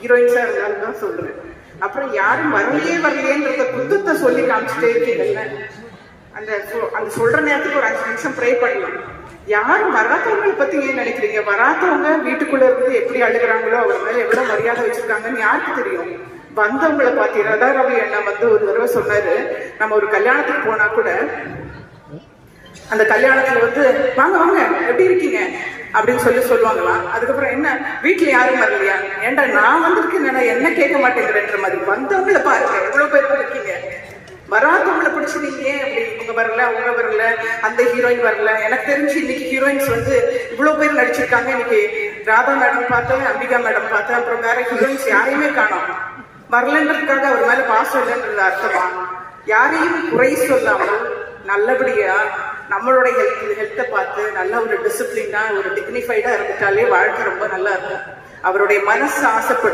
ஹீரோயின்ஸா இருந்தாலும் தான் சொல்றேன். அப்புறம் யாரும் வரலையேன்றத குத்தத்தை சொல்லி காமிச்சுட்டே இருக்கீங்கல்ல, அந்த அந்த சொல்ற நேரத்துக்கு ஒரு 5 நிமிஷம் ப்ரே பண்ணலாம். யாரும் வராதவங்களை பத்தி ஏன் நினைக்கிறீங்க? வராதவங்க வீட்டுக்குள்ள இருந்து எப்படி அழுகிறாங்களோ அவர் மேல எவ்வளவு மரியாதை வச்சிருக்காங்கன்னு யாருக்கு தெரியும்? வந்தவங்களை பார்த்து ரவி அண்ணா வந்து ஒரு தடவை சொன்னாரு, நம்ம ஒரு கல்யாணத்துக்கு போனா கூட அந்த கல்யாணத்துல வந்து வாங்க வாங்க எப்படி இருக்கீங்க அப்படின்னு சொல்லுவாங்களாம். அதுக்கப்புறம் என்ன வீட்டுல யாரும் வரலையா? ஏன்டா நான் வந்திருக்கேன் என்ன கேட்க மாட்டேங்கிறன்ற மாதிரி. வந்தவங்களை பாருங்க எவ்வளவு பேர் இருக்கீங்க. வராதவங்களை பிடிச்சி நீங்க ஏன் அப்படி இவங்க வரல அவங்க வரல அந்த ஹீரோயின் வரல? எனக்கு தெரிஞ்சு இன்னைக்கு ஹீரோயின்ஸ் வந்து இவ்வளவு பேர் நடிச்சிருக்காங்க. இன்னைக்கு ராதா மேடம் பார்த்தேன், அம்பிகா மேடம் பார்த்தேன், அப்புறம் வேற ஹீரோயின்ஸ் யாரையுமே காணோம். வரலன்றதுக்காக அவர் மேல பாசம் இல்லைன்றது அர்த்தமா? யாரையும் குறை சொல்லாமல் நல்லபடியா நம்மளுடைய ஹெல்த்தை பார்த்து நல்ல ஒரு டிசிப்ளினா ஒரு டிக்னிஃபைடா இருந்துட்டாலே வாழ்க்கை ரொம்ப நல்லா இருக்கும். அவருடைய மனசு ஆசைப்படுறது